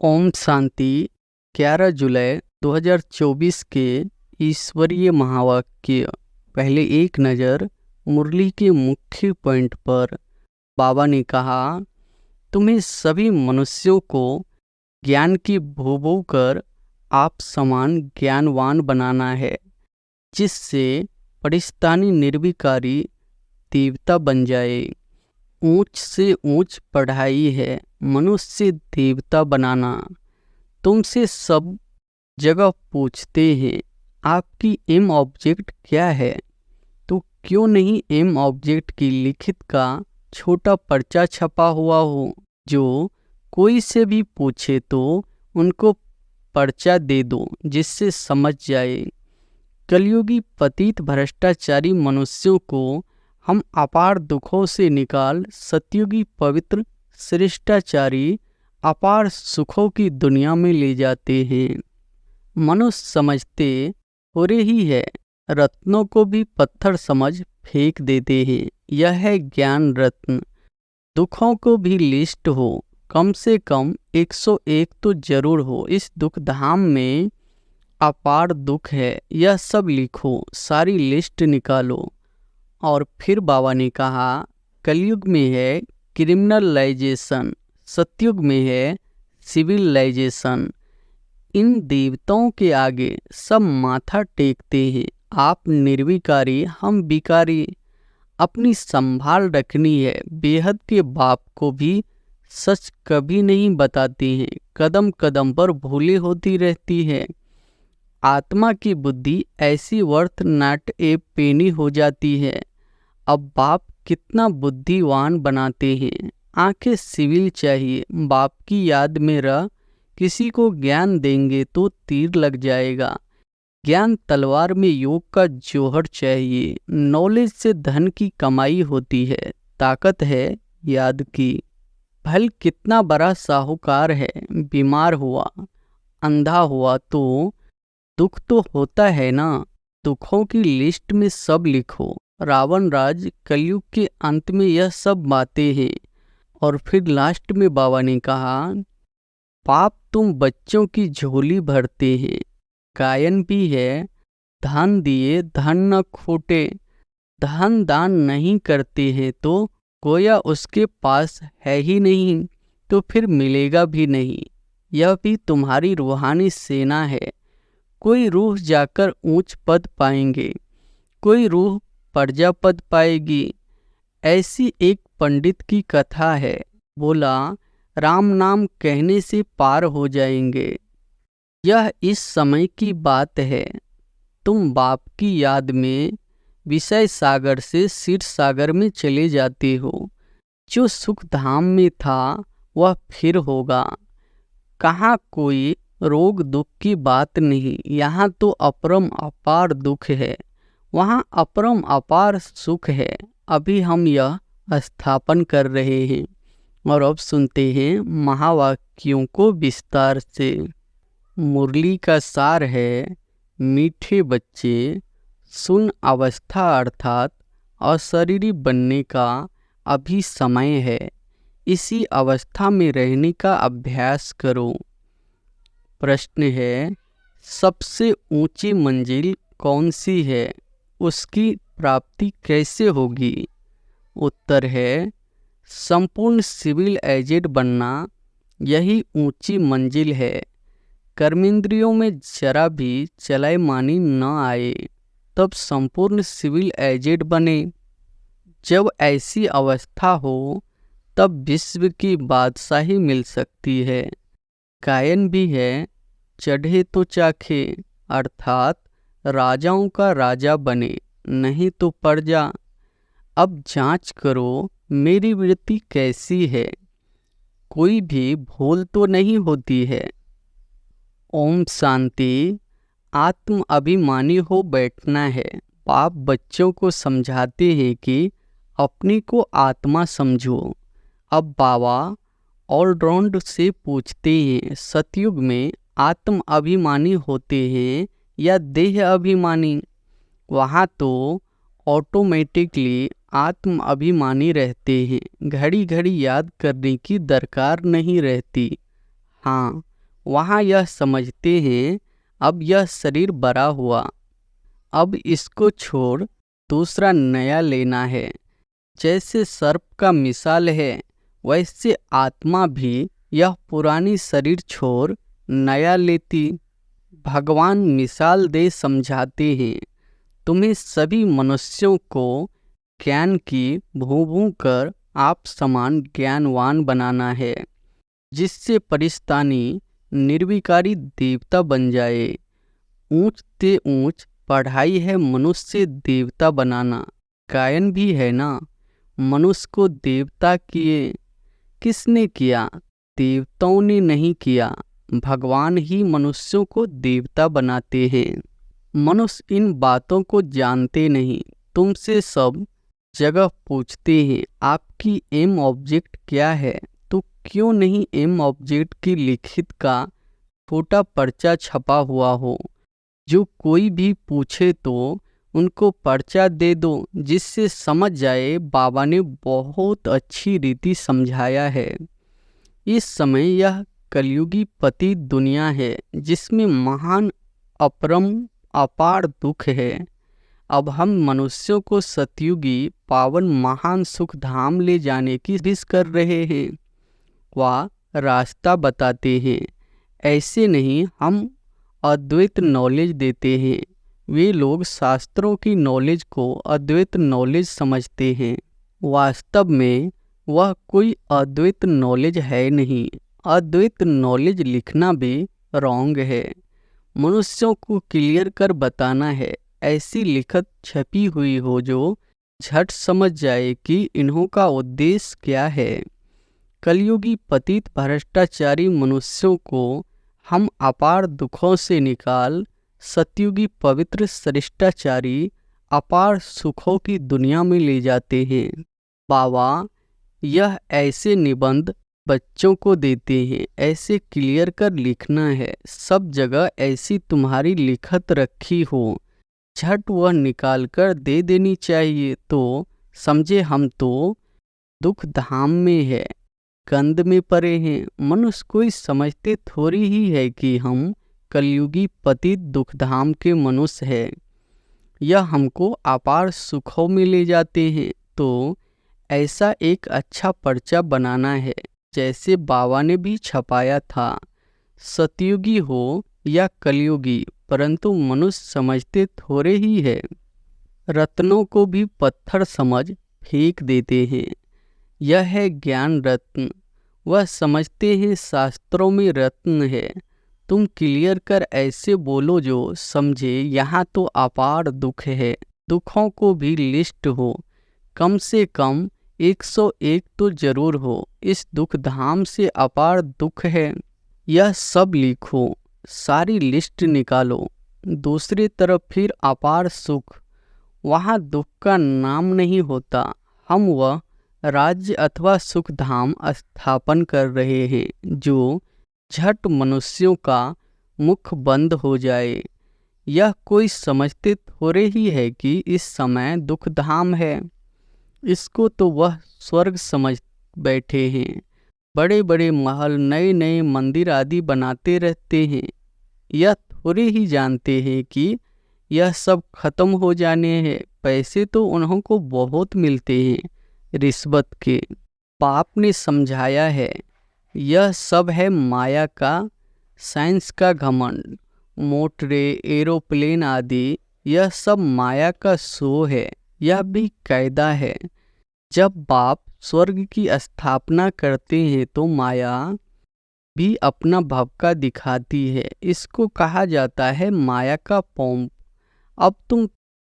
ओम शांति। 11 जुलाई 2024 के ईश्वरीय महावाक्य। पहले एक नज़र मुरली के मुख्य पॉइंट पर। बाबा ने कहा, तुम्हें सभी मनुष्यों को ज्ञान की भूभू कर आप समान ज्ञानवान बनाना है, जिससे परिस्तानी निर्विकारी देवता बन जाए। ऊंच से ऊंच पढ़ाई है मनुष्य देवता बनाना। तुमसे सब जगह पूछते हैं आपकी एम ऑब्जेक्ट क्या है, तो क्यों नहीं एम ऑब्जेक्ट की लिखित का छोटा पर्चा छपा हुआ हो। जो कोई से भी पूछे तो उनको पर्चा दे दो, जिससे समझ जाए। कलयुगी पतित भ्रष्टाचारी मनुष्यों को हम अपार दुखों से निकाल सतयुगी पवित्र श्रेष्ठाचारी अपार सुखों की दुनिया में ले जाते हैं। मनुष्य समझते हो रही है, रत्नों को भी पत्थर समझ फेंक देते हैं। यह है ज्ञान रत्न। दुखों को भी लिस्ट हो, कम से कम 101 तो जरूर हो। इस दुख धाम में अपार दुख है, यह सब लिखो, सारी लिस्ट निकालो। और फिर बाबा ने कहा, कलयुग में है क्रिमिनलाइजेशन, सतयुग में है सिविलाइजेशन। इन देवताओं के आगे सब माथा टेकते हैं। आप निर्विकारी, हम विकारी। अपनी संभाल रखनी है। बेहद के बाप को भी सच कभी नहीं बताते हैं। कदम कदम पर भूले होती रहती है। आत्मा की बुद्धि ऐसी वर्थ नॉट ए पेनी हो जाती है। अब बाप कितना बुद्धिवान बनाते हैं। आंखें सिविल चाहिए। बाप की याद में रह किसी को ज्ञान देंगे तो तीर लग जाएगा। ज्ञान तलवार में योग का जौहर चाहिए। नॉलेज से धन की कमाई होती है, ताकत है याद की। भल कितना बड़ा साहूकार है, बीमार हुआ, अंधा हुआ तो दुख तो होता है ना। दुखों की लिस्ट में सब लिखो। रावण राज कलयुग के अंत में यह सब बातें हैं। और फिर लास्ट में बाबा ने कहा, पाप तुम बच्चों की झोली भरते हैं। गायन भी है, धन दिए धन न खोटे। धन दान नहीं करते हैं तो गोया उसके पास है ही नहीं, तो फिर मिलेगा भी नहीं। यह भी तुम्हारी रूहानी सेना है। कोई रूह जाकर ऊंच पद पाएंगे, कोई रूह प्रजापद पाएगी। ऐसी एक पंडित की कथा है। बोला, राम नाम कहने से पार हो जाएंगे। यह इस समय की बात है। तुम बाप की याद में विषय सागर से क्षीर सागर में चले जाते हो। जो सुख धाम में था वह फिर होगा। कहाँ कोई रोग दुख की बात नहीं। यहाँ तो अपरम अपार दुख है, वहाँ अपरम अपार सुख है। अभी हम यह स्थापन कर रहे हैं। और अब सुनते हैं महावाक्यों को विस्तार से। मुरली का सार है, मीठे बच्चे सुन, अवस्था अर्थात अशरीरी बनने का अभी समय है। इसी अवस्था में रहने का अभ्यास करो। प्रश्न है, सबसे ऊंची मंजिल कौन सी है, उसकी प्राप्ति कैसे होगी? उत्तर है, संपूर्ण सिविल एजेड बनना। यही ऊंची मंजिल है। कर्मेंद्रियों में जरा भी चलायमानी न आए, तब संपूर्ण सिविल एजेड बने। जब ऐसी अवस्था हो तब विश्व की बादशाही मिल सकती है। गायन भी है, चढ़े तो चाखे, अर्थात राजाओं का राजा बने, नहीं तो प्रजा। अब जांच करो मेरी वृत्ति कैसी है, कोई भी भूल तो नहीं होती है। ओम शांति। आत्म अभिमानी हो बैठना है। बाप बच्चों को समझाते हैं कि अपनी को आत्मा समझो। अब बाबा ऑलराउंड से पूछते हैं, सतयुग में आत्म अभिमानी होते हैं या देह अभिमानी? वहाँ तो ऑटोमेटिकली आत्म अभिमानी रहते हैं। घड़ी घड़ी याद करने की दरकार नहीं रहती। हाँ, वहाँ यह समझते हैं अब यह शरीर बड़ा हुआ, अब इसको छोड़ दूसरा नया लेना है। जैसे सर्प का मिसाल है, वैसे आत्मा भी यह पुरानी शरीर छोड़ नया लेती। भगवान मिसाल दे समझाते हैं, तुम्हें सभी मनुष्यों को ज्ञान की भूं भूं कर आप समान ज्ञानवान बनाना है, जिससे परिस्तानी निर्विकारी देवता बन जाए। ऊंच ते ऊंच पढ़ाई है मनुष्य देवता बनाना। गायन भी है ना, मनुष्य को देवता किए। किसने किया? देवताओं ने नहीं किया, भगवान ही मनुष्यों को देवता बनाते हैं। मनुष्य इन बातों को जानते नहीं। तुमसे सब जगह पूछते हैं आपकी एम ऑब्जेक्ट क्या है, तो क्यों नहीं एम ऑब्जेक्ट की लिखित का छोटा पर्चा छपा हुआ हो। जो कोई भी पूछे तो उनको पर्चा दे दो, जिससे समझ जाए बाबा ने बहुत अच्छी रीति समझाया है। इस समय यह कलयुगी पतित दुनिया है, जिसमें महान अपरम अपार दुख है। अब हम मनुष्यों को सतयुगी पावन महान सुख धाम ले जाने की कोशिश कर रहे हैं। वह रास्ता बताते हैं। ऐसे नहीं हम अद्वैत नॉलेज देते हैं। वे लोग शास्त्रों की नॉलेज को अद्वैत नॉलेज समझते हैं। वास्तव में वह कोई अद्वैत नॉलेज है नहीं। अद्वैत नॉलेज लिखना भी रॉन्ग है। मनुष्यों को क्लियर कर बताना है, ऐसी लिखत छपी हुई हो जो झट समझ जाए कि इन्हों का उद्देश्य क्या है। कलयुगी पतित भ्रष्टाचारी मनुष्यों को हम अपार दुखों से निकाल सतयुगी पवित्र श्रेष्ठाचारी अपार सुखों की दुनिया में ले जाते हैं। बाबा यह ऐसे निबंध बच्चों को देते हैं, ऐसे क्लियर कर लिखना है। सब जगह ऐसी तुम्हारी लिखत रखी हो, झट वह निकाल कर दे देनी चाहिए, तो समझे हम तो दुख धाम में है, गंध में पड़े हैं। मनुष्य कोई समझते थोड़ी ही है कि हम कलयुगी पतित दुखधाम के मनुष्य हैं। यह हमको अपार सुखों में ले जाते हैं। तो ऐसा एक अच्छा पर्चा बनाना है, जैसे बाबा ने भी छपाया था। सतयुगी हो या कलयुगी, परंतु मनुष्य समझते थोड़े ही है। रत्नों को भी पत्थर समझ फेंक देते हैं। यह है ज्ञान रत्न। वह समझते हैं शास्त्रों में रत्न है। तुम क्लियर कर ऐसे बोलो जो समझे यहाँ तो अपार दुख है। दुखों को भी लिस्ट हो, कम से कम 101 तो जरूर हो। इस दुख धाम से अपार दुख है, यह सब लिखो, सारी लिस्ट निकालो। दूसरी तरफ फिर अपार सुख, वहाँ दुख का नाम नहीं होता। हम वह राज्य अथवा सुख धाम स्थापन कर रहे हैं जो झट मनुष्यों का मुख बंद हो जाए। यह कोई समझते थोड़े ही है कि इस समय दुख धाम है। इसको तो वह स्वर्ग समझ बैठे हैं। बड़े बड़े महल, नए नए मंदिर आदि बनाते रहते हैं। यह थोड़े ही जानते हैं कि यह सब खत्म हो जाने हैं। पैसे तो उन्हों को बहुत मिलते हैं रिश्वत के। बाप ने समझाया है, यह सब है माया का, साइंस का घमंड। मोटरे, एरोप्लेन आदि यह सब माया का शो है। यह भी कायदा है। जब बाप स्वर्ग की स्थापना करते हैं तो माया भी अपना भपका दिखाती है। इसको कहा जाता है माया का पौंप। अब तुम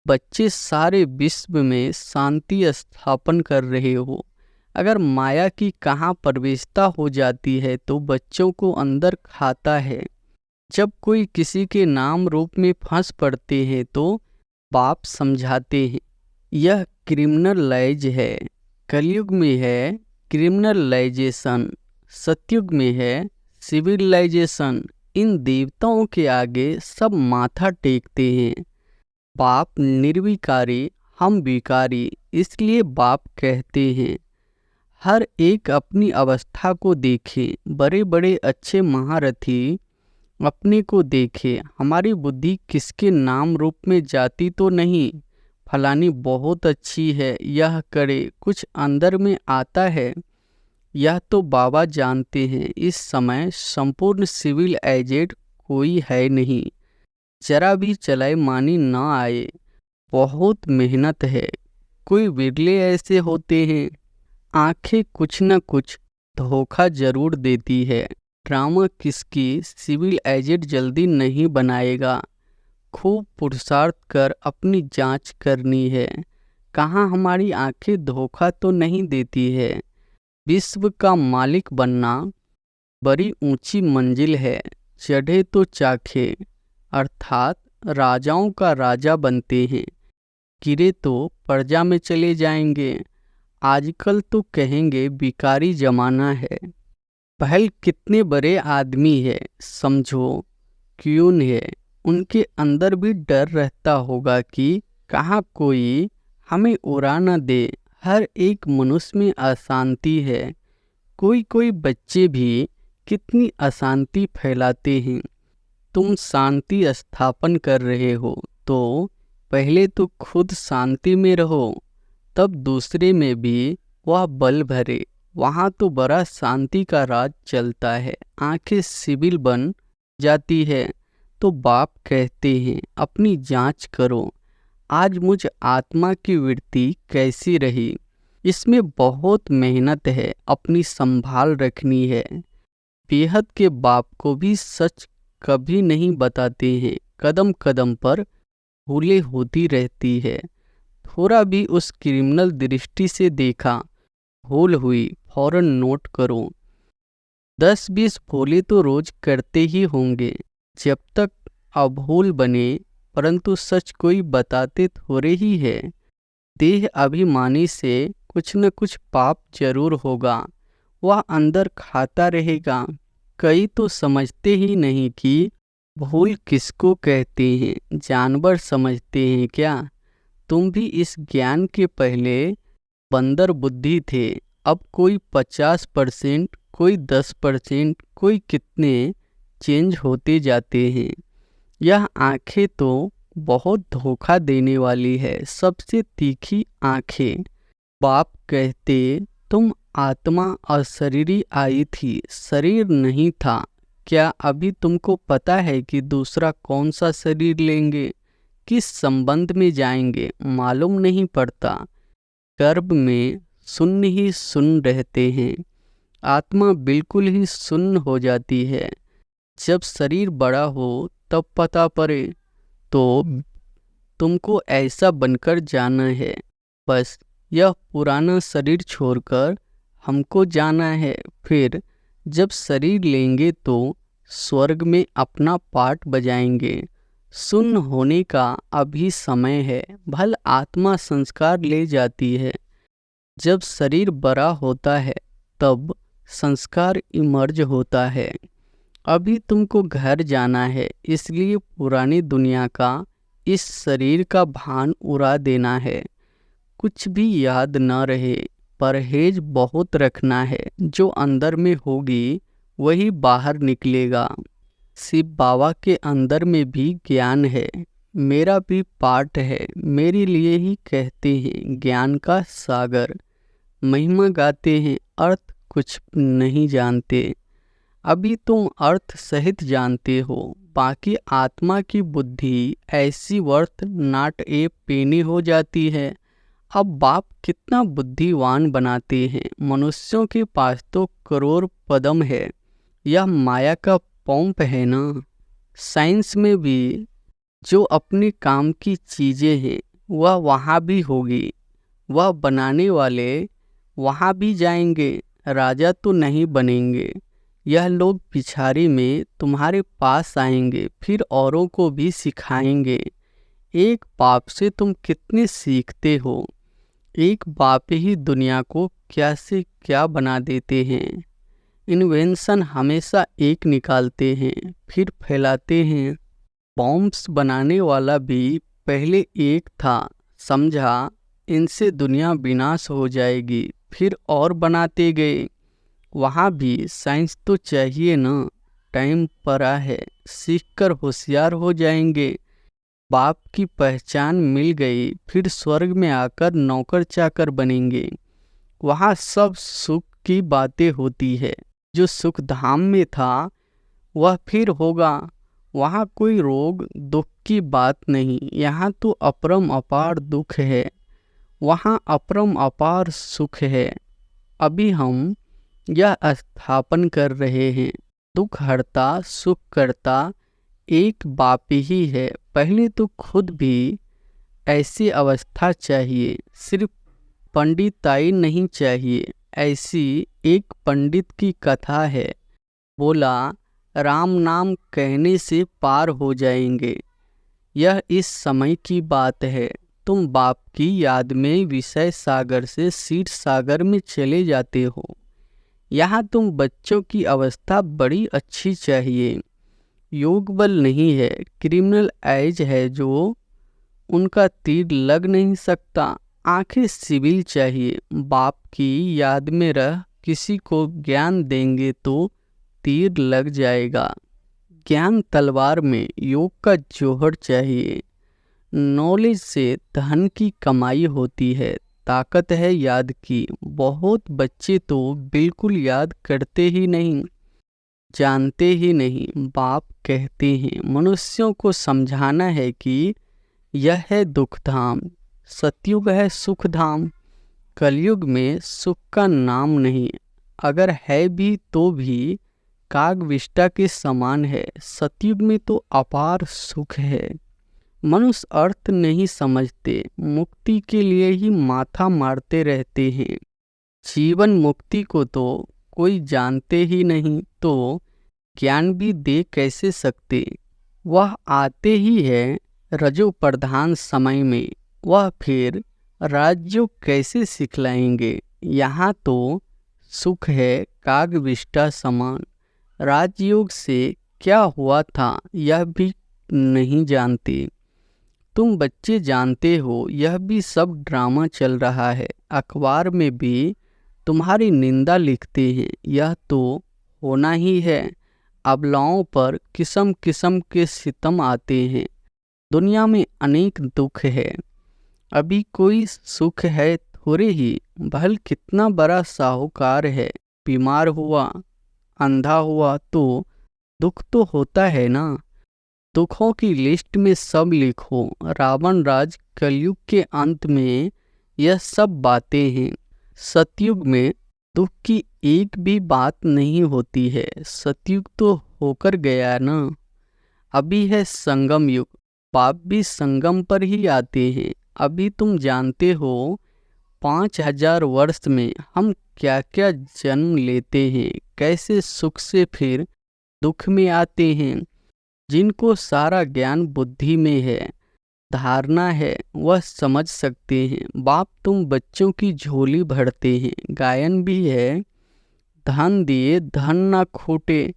बच्चे सारे विश्व में शांति स्थापन कर रहे हो। अगर माया की कहाँ प्रवेशता हो जाती है तो बच्चों को अंदर खाता है। जब कोई किसी के नाम रूप में फंस पड़ते हैं तो बाप समझाते हैं, यह क्रिमिनलाइज है। कलयुग में है क्रिमिनलाइजेशन, सतयुग में है सिविलाइजेशन। इन देवताओं के आगे सब माथा टेकते हैं। बाप निर्विकारी, हम विकारी, इसलिए बाप कहते हैं हर एक अपनी अवस्था को देखे, बड़े बड़े अच्छे महारथी अपने को देखे। हमारी बुद्धि किसके नाम रूप में जाती तो नहीं, फलानी बहुत अच्छी है, यह करे, कुछ अंदर में आता है। यह तो बाबा जानते हैं। इस समय संपूर्ण सिविल एजेंट कोई है नहीं, जरा भी चलाए मानी ना आए। बहुत मेहनत है, कोई विरले ऐसे होते हैं। आंखें कुछ न कुछ धोखा जरूर देती है। ड्रामा किसकी सिविल एजेंट जल्दी नहीं बनाएगा। खूब पुरुषार्थ कर अपनी जांच करनी है, कहाँ हमारी आंखें धोखा तो नहीं देती है। विश्व का मालिक बनना बड़ी ऊंची मंजिल है, चढ़े तो चाखे, अर्थात राजाओं का राजा बनते हैं, गिरे तो प्रजा में चले जाएंगे। आजकल तो कहेंगे भिखारी जमाना है। पहल कितने बड़े आदमी है, समझो क्यों है, उनके अंदर भी डर रहता होगा कि कहाँ कोई हमें उड़ा न दे। हर एक मनुष्य में अशांति है। कोई कोई बच्चे भी कितनी अशांति फैलाते हैं। तुम शांति स्थापन कर रहे हो तो पहले तो खुद शांति में रहो, तब दूसरे में भी वह बल भरे। वहाँ तो बड़ा शांति का राज चलता है। आंखें सिविल बन जाती है तो बाप कहते हैं अपनी जांच करो, आज मुझ आत्मा की वृत्ति कैसी रही। इसमें बहुत मेहनत है, अपनी संभाल रखनी है। बेहद के बाप को भी सच कभी नहीं बताते हैं। कदम कदम पर भूलें होती रहती है। थोड़ा भी उस क्रिमिनल दृष्टि से देखा, भूल हुई फौरन नोट करो। 10-20 भूले तो रोज करते ही होंगे, जब तक अभूल बने। परंतु सच कोई बताते थोड़े ही है। देह अभिमानी से कुछ न कुछ पाप जरूर होगा, वह अंदर खाता रहेगा। कई तो समझते ही नहीं कि भूल किसको कहते हैं, जानवर समझते हैं क्या। तुम भी इस ज्ञान के पहले बंदर बुद्धि थे। अब कोई 50%, कोई 10%, कोई कितने चेंज होते जाते हैं। यह आंखें तो बहुत धोखा देने वाली है, सबसे तीखी आंखें। बाप कहते तुम आत्मा और शरीरी आई थी, शरीर नहीं था। क्या अभी तुमको पता है कि दूसरा कौन सा शरीर लेंगे, किस संबंध में जाएंगे, मालूम नहीं पड़ता। गर्भ में शून्य ही शून्य रहते हैं। आत्मा बिल्कुल ही शून्य हो जाती है। जब शरीर बड़ा हो तब पता पड़े। तो तुमको ऐसा बनकर जाना है, बस यह पुराना शरीर छोड़कर हमको जाना है। फिर जब शरीर लेंगे तो स्वर्ग में अपना पाठ बजाएंगे। शून्य होने का अभी समय है, भल आत्मा संस्कार ले जाती है। जब शरीर बड़ा होता है तब संस्कार इमर्ज होता है। अभी तुमको घर जाना है, इसलिए पुरानी दुनिया का इस शरीर का भान उड़ा देना है। कुछ भी याद न रहे, परहेज बहुत रखना है। जो अंदर में होगी वही बाहर निकलेगा। शिव बाबा के अंदर में भी ज्ञान है, मेरा भी पाठ है। मेरे लिए ही कहते हैं ज्ञान का सागर। महिमा गाते हैं, अर्थ कुछ नहीं जानते। अभी तुम अर्थ सहित जानते हो, बाकी आत्मा की बुद्धि ऐसी वर्थ नाट ए पेनी हो जाती है। अब बाप कितना बुद्धिवान बनाते हैं। मनुष्यों के पास तो करोड़ पदम है, यह माया का पंप है ना। साइंस में भी जो अपने काम की चीज़ें हैं वह वहाँ भी होगी, वह बनाने वाले वहाँ भी जाएंगे, राजा तो नहीं बनेंगे। यह लोग पिछाड़ी में तुम्हारे पास आएंगे, फिर औरों को भी सिखाएंगे। एक बाप से तुम कितने सीखते हो। एक बाप ही दुनिया को क्या से क्या बना देते हैं। इन्वेंशन हमेशा एक निकालते हैं फिर फैलाते हैं। बॉम्ब्स बनाने वाला भी पहले एक था, समझा, इनसे दुनिया विनाश हो जाएगी। फिर और बनाते गए। वहाँ भी साइंस तो चाहिए ना। टाइम पड़ा है, सीखकर होशियार हो जाएंगे। बाप की पहचान मिल गई, फिर स्वर्ग में आकर नौकर चाकर बनेंगे। वहाँ सब सुख की बातें होती है। जो सुख धाम में था वह फिर होगा। वहाँ कोई रोग दुख की बात नहीं, यहाँ तो अपरम अपार दुख है, वहाँ अपरम अपार सुख है। अभी हम यह स्थापन कर रहे हैं, दुख हरता सुख करता एक बाप ही है। पहले तो खुद भी ऐसी अवस्था चाहिए, सिर्फ पंडिताई नहीं चाहिए। ऐसी एक पंडित की कथा है, बोला राम नाम कहने से पार हो जाएंगे। यह इस समय की बात है। तुम बाप की याद में विषय सागर से क्षीर सागर में चले जाते हो। यहाँ तुम बच्चों की अवस्था बड़ी अच्छी चाहिए। योग बल नहीं है, क्रिमिनल एज है जो उनका तीर लग नहीं सकता। आंखें सिविल चाहिए। बाप की याद में रह किसी को ज्ञान देंगे तो तीर लग जाएगा। ज्ञान तलवार में योग का जोहर चाहिए। नॉलेज से धन की कमाई होती है, ताकत है याद की। बहुत बच्चे तो बिल्कुल याद करते ही नहीं, जानते ही नहीं। बाप कहते हैं मनुष्यों को समझाना है कि यह है दुख धाम, सतयुग है सुख धाम। कलयुग में सुख का नाम नहीं, अगर है भी तो भी कागविष्टा के समान है। सतयुग में तो अपार सुख है। मनुष्य अर्थ नहीं समझते, मुक्ति के लिए ही माथा मारते रहते हैं। जीवन मुक्ति को तो कोई जानते ही नहीं, तो ज्ञान भी दे कैसे सकते। वह आते ही है रजो प्रधान समय में, वह फिर राजयोग कैसे सिखलाएंगे। यहाँ तो सुख है कागविष्टा समान। राजयोग से क्या हुआ था यह भी नहीं जानते। तुम बच्चे जानते हो यह भी सब ड्रामा चल रहा है। अखबार में भी तुम्हारी निंदा लिखते हैं, यह तो होना ही है। अबलाओं पर किस्म किस्म के सितम आते हैं। दुनिया में अनेक दुख है, अभी कोई सुख है थोड़े ही। भल कितना बड़ा साहूकार है, बीमार हुआ अंधा हुआ तो दुख तो होता है ना। दुखों की लिस्ट में सब लिखो। रावण राज कलयुग के अंत में यह सब बातें हैं। सतयुग में दुख की एक भी बात नहीं होती है। सतयुग तो होकर गया ना। अभी है संगम युग, बाप भी संगम पर ही आते हैं। अभी तुम जानते हो 5000 वर्ष में हम क्या क्या जन्म लेते हैं, कैसे सुख से फिर दुख में आते हैं। जिनको सारा ज्ञान बुद्धि में है, धारणा है, वह समझ सकते हैं। बाप तुम बच्चों की झोली भरते हैं। गायन भी है, धन दिए धन ना खोटे।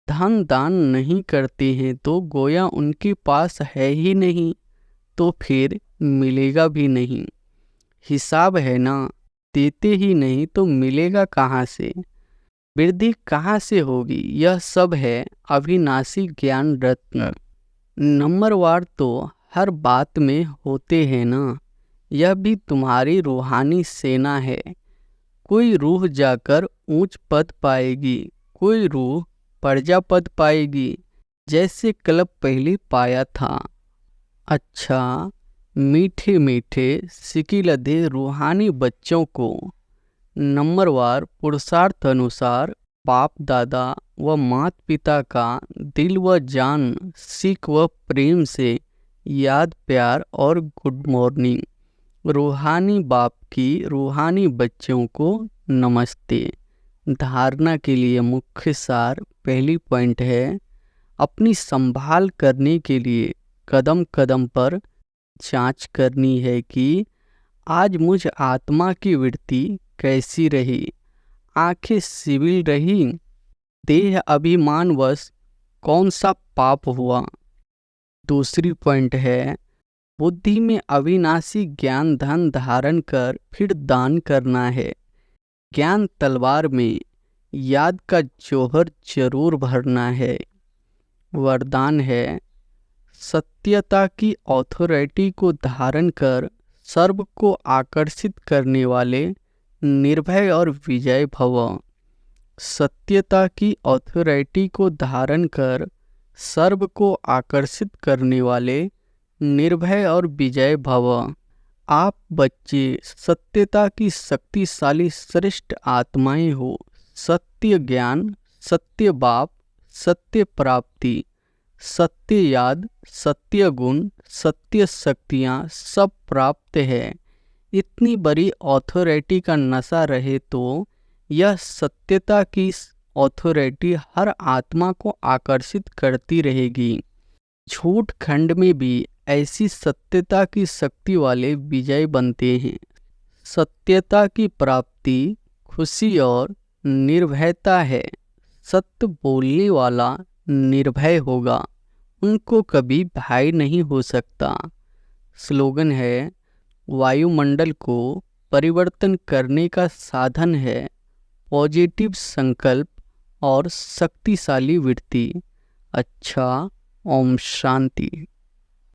धन दान नहीं करते हैं तो गोया उनके पास है ही नहीं, तो फिर मिलेगा भी नहीं। हिसाब है ना, देते ही नहीं तो मिलेगा कहाँ से, वृद्धि कहाँ से होगी। यह सब है अविनाशी ज्ञान रत्न। नंबरवार तो हर बात में होते हैं ना। यह भी तुम्हारी रूहानी सेना है। कोई रूह जाकर ऊंच पद पाएगी, कोई रूह प्रजा पद पाएगी, जैसे क्लब पहले पाया था। अच्छा, मीठे मीठे सिकिलधे रूहानी बच्चों को नंबरवार पुरुषार्थ अनुसार बाप दादा व मात पिता का दिल व जान सीख व प्रेम से याद प्यार और गुड मॉर्निंग। रूहानी बाप की रूहानी बच्चों को नमस्ते। धारणा के लिए मुख्य सार पहली पॉइंट है, अपनी संभाल करने के लिए कदम कदम पर जांच करनी है कि आज मुझ आत्मा की वृत्ति कैसी रही। आंखें सिविल रही, देह अभिमानवश कौन सा पाप हुआ। दूसरी पॉइंट है, बुद्धि में अविनाशी ज्ञान धन धारण कर फिर दान करना है। ज्ञान तलवार में याद का जौहर जरूर भरना है। वरदान है, सत्यता की ऑथोरिटी को धारण कर सर्व को आकर्षित करने वाले निर्भय और विजय भव। सत्यता की ऑथोरिटी को धारण कर सर्व को आकर्षित करने वाले निर्भय और विजय भव। आप बच्चे सत्यता की शक्तिशाली श्रेष्ठ आत्माएं हो। सत्य ज्ञान, सत्य बाप, सत्य प्राप्ति, सत्य याद, सत्य गुण, सत्य शक्तियाँ सब प्राप्त है। इतनी बड़ी ऑथोरिटी का नशा रहे तो यह सत्यता की ऑथोरिटी हर आत्मा को आकर्षित करती रहेगी। झूठ खंड में भी ऐसी सत्यता की शक्ति वाले विजय बनते हैं। सत्यता की प्राप्ति खुशी और निर्भयता है। सत्य बोलने वाला निर्भय होगा, उनको कभी भय नहीं हो सकता। स्लोगन है, वायुमंडल को परिवर्तन करने का साधन है पॉजिटिव संकल्प और शक्तिशाली वृत्ति। अच्छा, ओम शांति।